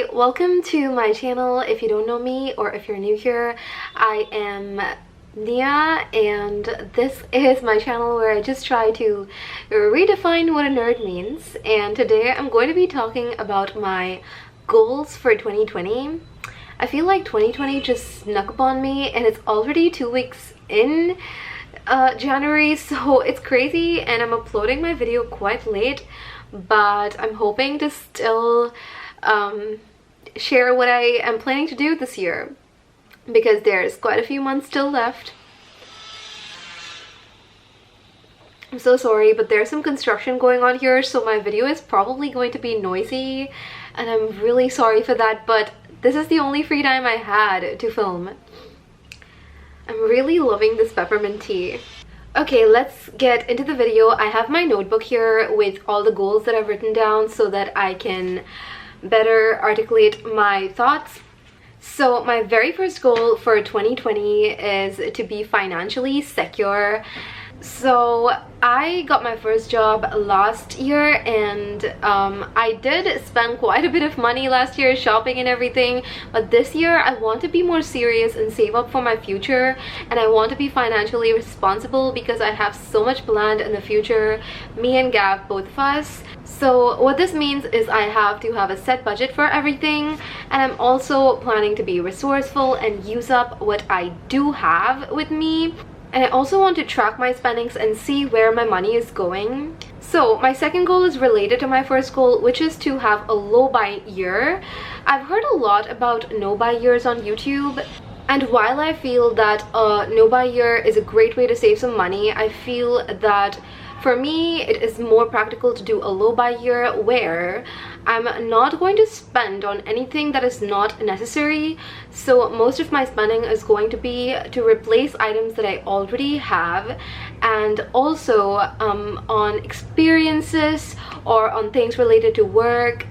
Hi, welcome to my channel. If you don't know me or if you're new here, I am Nia and this is my channel where I just try to redefine what a nerd means. And today I'm going to be talking about my goals for 2020. I feel like 2020 just snuck upon me and it's already 2 weeks in January, so it's crazy and I'm uploading my video quite late, but I'm hoping to still share what I am planning to do this year because there's quite a few months still left. I'm so sorry, but there's some construction going on here, so my video is probably going to be noisy and I'm really sorry for that, but this is the only free time I had to film. I'm really loving this peppermint tea. Okay, let's get into the video. I have my notebook here with all the goals that I've written down so that I can better articulate my thoughts. So my very first goal for 2020 is to be financially secure. So I got my first job last year and I did spend quite a bit of money last year shopping and everything, but this year I want to be more serious and save up for my future, and I want to be financially responsible because I have so much planned in the future, me and Gav, both of us. So what this means is I have to have a set budget for everything, and I'm also planning to be resourceful and use up what I do have with me. And I also want to track my spendings and see where my money is going. So my second goal is related to my first goal, which is to have a low buy year. I've heard a lot about no buy years on YouTube. And while I feel that a no buy year is a great way to save some money, I feel that for me, it is more practical to do a low buy year where I'm not going to spend on anything that is not necessary. So most of my spending is going to be to replace items that I already have, and also on experiences or on things related to work.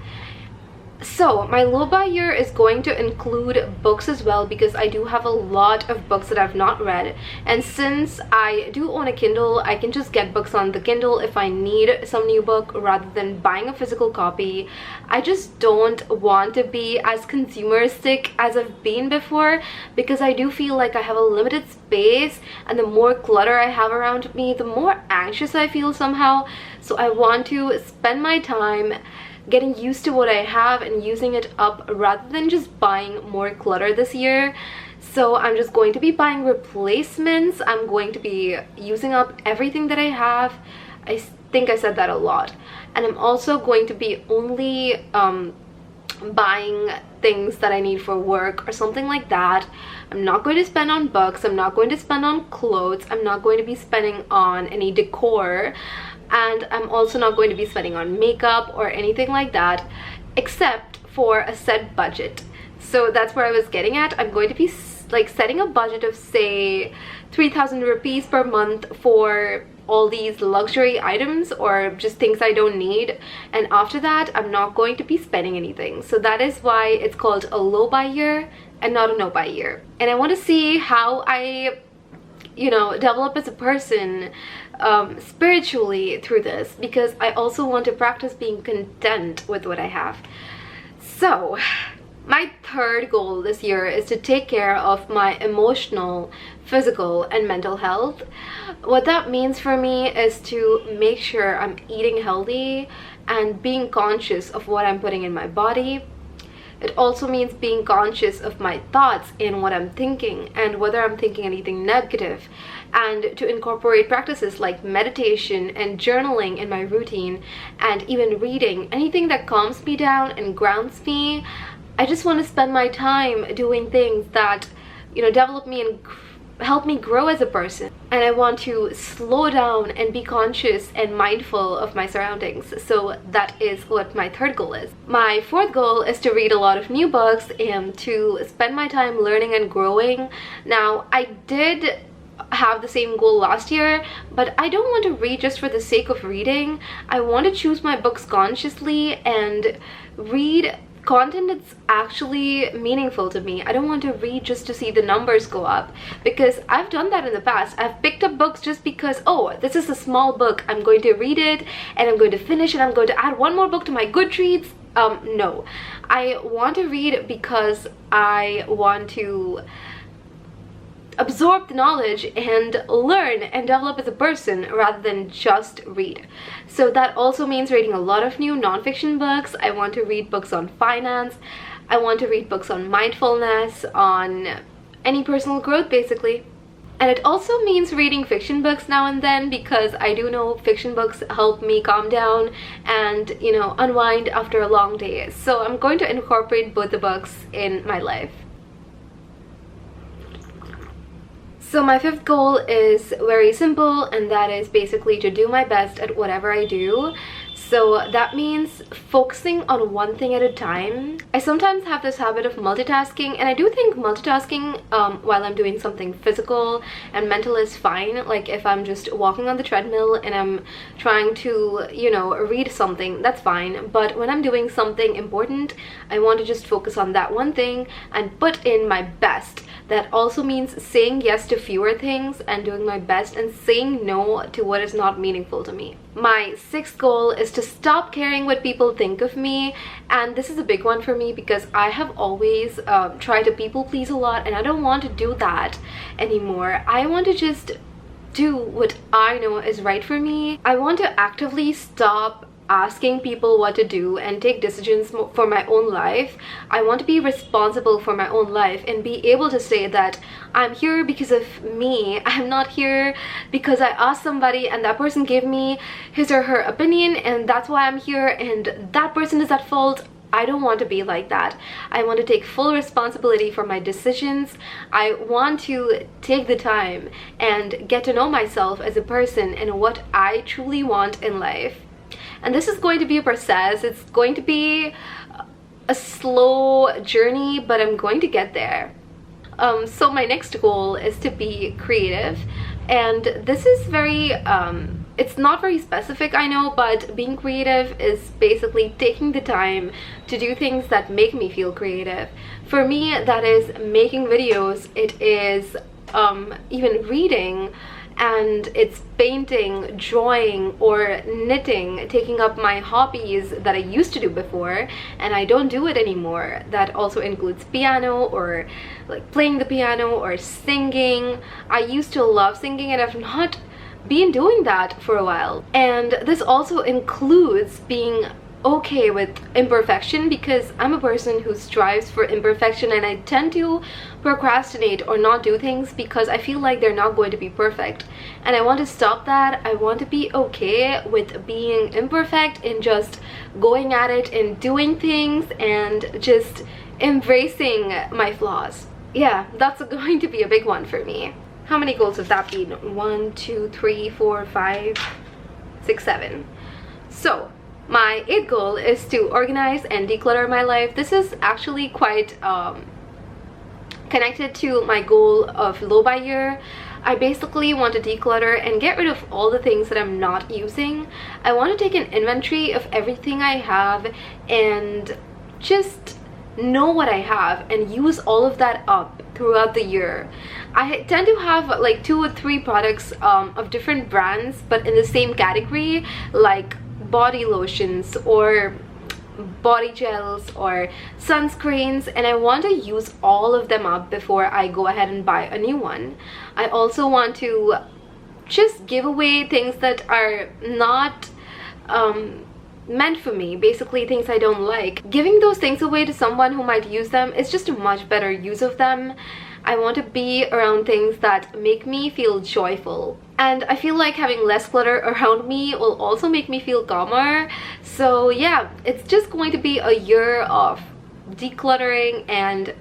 So my low buy year is going to include books as well, because I do have a lot of books that I've not read, and since I do own a Kindle, I can just get books on the Kindle if I need some new book rather than buying a physical copy. I just don't want to be as consumeristic as I've been before, because I do feel like I have a limited space, and the more clutter I have around me, the more anxious I feel somehow. So I want to spend my time getting used to what I have and using it up rather than just buying more clutter this year. So I'm just going to be buying replacements. I'm going to be using up everything that I have. I think I said that a lot. And I'm also going to be only buying things that I need for work or something like that. I'm not going to spend on books. I'm not going to spend on clothes. I'm not going to be spending on any decor. And I'm also not going to be spending on makeup or anything like that, except for a set budget. So that's where I was getting at. I'm going to be like setting a budget of say 3,000 rupees per month for all these luxury items or just things I don't need, and after that I'm not going to be spending anything. So that is why it's called a low buy year and not a no buy year. And I want to see how I develop as a person spiritually through this, because I also want to practice being content with what I have. So my third goal this year is to take care of my emotional, physical, and mental health. What that means for me is to make sure I'm eating healthy and being conscious of what I'm putting in my body. It also means being conscious of my thoughts and what I'm thinking and whether I'm thinking anything negative, and to incorporate practices like meditation and journaling in my routine, and even reading, anything that calms me down and grounds me. I just want to spend my time doing things that develop me and help me grow as a person, and I want to slow down and be conscious and mindful of my surroundings. So that is what my third goal is. My fourth goal is to read a lot of new books and to spend my time learning and growing. Now, I did have the same goal last year, but I don't want to read just for the sake of reading. I want to choose my books consciously and read content that's actually meaningful to me. I don't want to read just to see the numbers go up, because I've done that in the past. I've picked up books just because, oh, this is a small book, I'm going to read it and I'm going to finish it, I'm going to add one more book to my Goodreads. No. I want to read because I want to absorb the knowledge and learn and develop as a person rather than just read. So that also means reading a lot of new non-fiction books. I want to read books on finance. I want to read books on mindfulness, on any personal growth basically. And it also means reading fiction books now and then, because I do know fiction books help me calm down and, you know, unwind after a long day. So I'm going to incorporate both the books in my life. So my fifth goal is very simple, and that is basically to do my best at whatever I do. So that means focusing on one thing at a time. I sometimes have this habit of multitasking, and I do think multitasking while I'm doing something physical and mental is fine. Like if I'm just walking on the treadmill and I'm trying to, you know, read something, that's fine. But when I'm doing something important, I want to just focus on that one thing and put in my best. That also means saying yes to fewer things and doing my best, and saying no to what is not meaningful to me. My sixth goal is to stop caring what people think of me, and this is a big one for me because I have always tried to people please a lot, and I don't want to do that anymore. I want to just do what I know is right for me. I want to actively stop asking people what to do and take decisions for my own life. I want to be responsible for my own life and be able to say that I'm here because of me. I'm not here because I asked somebody and that person gave me his or her opinion and that's why I'm here, and that person is at fault. I don't want to be like that. I want to take full responsibility for my decisions. I want to take the time and get to know myself as a person and what I truly want in life. And this is going to be a process. It's going to be a slow journey, but I'm going to get there. So my next goal is to be creative, and this is very it's not very specific, I know, but being creative is basically taking the time to do things that make me feel creative. For me, that is making videos, it is even reading, and it's painting, drawing, or knitting, taking up my hobbies that I used to do before and I don't do it anymore. That also includes piano, or like playing the piano, or singing. I used to love singing and I've not been doing that for a while. And this also includes being okay with imperfection, because I'm a person who strives for imperfection, and I tend to procrastinate or not do things because I feel like they're not going to be perfect, and I want to stop that. I want to be okay with being imperfect and just going at it and doing things and just embracing my flaws. Yeah, that's going to be a big one for me. How many goals have that been? 1, 2, 3, 4, 5, 6, 7. So my 8th goal is to organize and declutter my life. This is actually quite connected to my goal of low by year. I basically want to declutter and get rid of all the things that I'm not using. I want to take an inventory of everything I have and just know what I have and use all of that up throughout the year. I tend to have like 2 or 3 products of different brands but in the same category, like body lotions or body gels or sunscreens, and I want to use all of them up before I go ahead and buy a new one. I also want to just give away things that are not meant for me, basically things I don't like. Giving those things away to someone who might use them is just a much better use of them. I want to be around things that make me feel joyful, and I feel like having less clutter around me will also make me feel calmer. So yeah, it's just going to be a year of decluttering and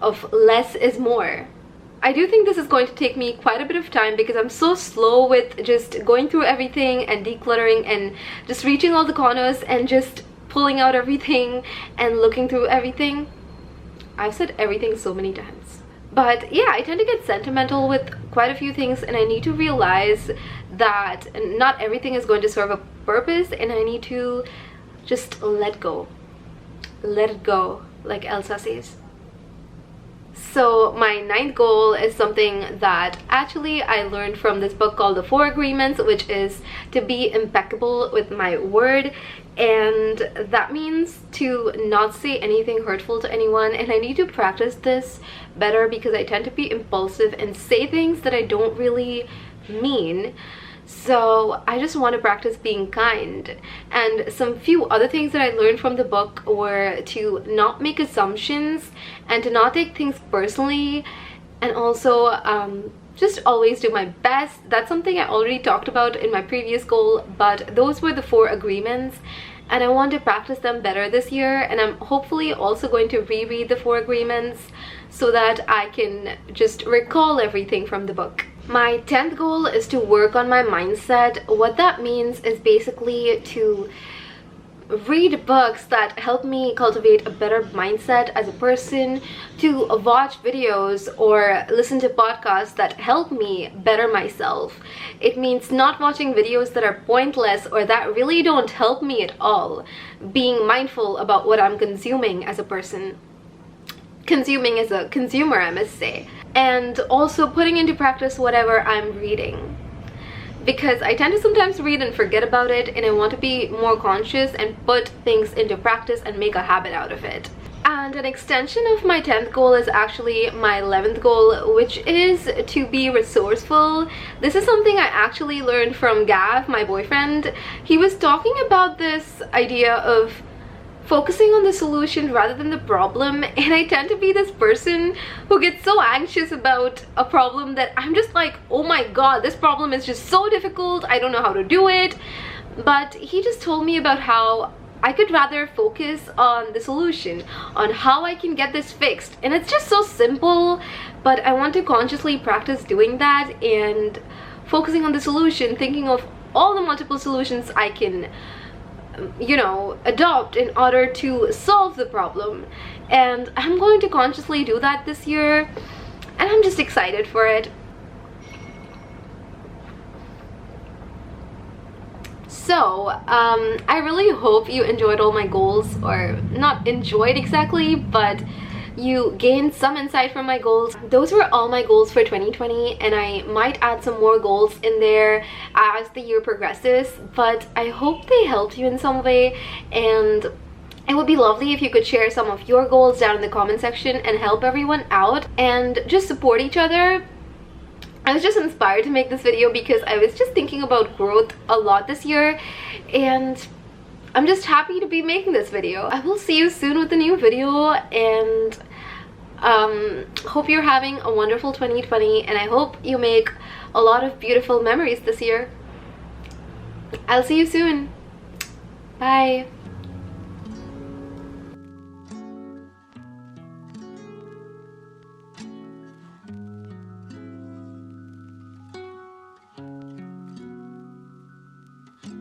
of less is more. I do think this is going to take me quite a bit of time because I'm so slow with just going through everything and decluttering and just reaching all the corners and just pulling out everything and looking through everything. I've said everything so many times. But yeah, I tend to get sentimental with quite a few things, and I need to realize that not everything is going to serve a purpose, and I need to just let go. Let it go, like Elsa says. So my 9th goal is something that actually I learned from this book called The 4 Agreements, which is to be impeccable with my word. and that means to not say anything hurtful to anyone, and I need to practice this better because I tend to be impulsive and say things that I don't really mean. So I just want to practice being kind. And some few other things that I learned from the book were to not make assumptions and to not take things personally, and also just always do my best. That's something I already talked about in my previous goal, but those were the 4 agreements, and I want to practice them better this year. And I'm hopefully also going to reread the 4 agreements so that I can just recall everything from the book. My 10th goal is to work on my mindset. What that means is basically to read books that help me cultivate a better mindset as a person, to watch videos or listen to podcasts that help me better myself. It means not watching videos that are pointless or that really don't help me at all. Being mindful about what I'm consuming as a person. Consuming as a consumer, I must say. And also putting into practice whatever I'm reading, because I tend to sometimes read and forget about it, and I want to be more conscious and put things into practice and make a habit out of it. And an extension of my 10th goal is actually my 11th goal, which is to be resourceful. This is something I actually learned from Gav, my boyfriend. He was talking about this idea of focusing on the solution rather than the problem, and I tend to be this person who gets so anxious about a problem that I'm just like, oh my god, this problem is just so difficult, I don't know how to do it. But he just told me about how I could rather focus on the solution, on how I can get this fixed, and it's just so simple, but I want to consciously practice doing that and focusing on the solution, thinking of all the multiple solutions I can adopt in order to solve the problem. And I'm going to consciously do that this year, and I'm just excited for it. So I really hope you enjoyed all my goals, or not enjoyed exactly, but you gained some insight from my goals. Those were all my goals for 2020, and I might add some more goals in there as the year progresses, but I hope they helped you in some way. And it would be lovely if you could share some of your goals down in the comment section and help everyone out and just support each other. I was just inspired to make this video because I was just thinking about growth a lot this year, and I'm just happy to be making this video. I will see you soon with a new video, and hope you're having a wonderful 2020, and I hope you make a lot of beautiful memories this year. I'll see you soon. Bye.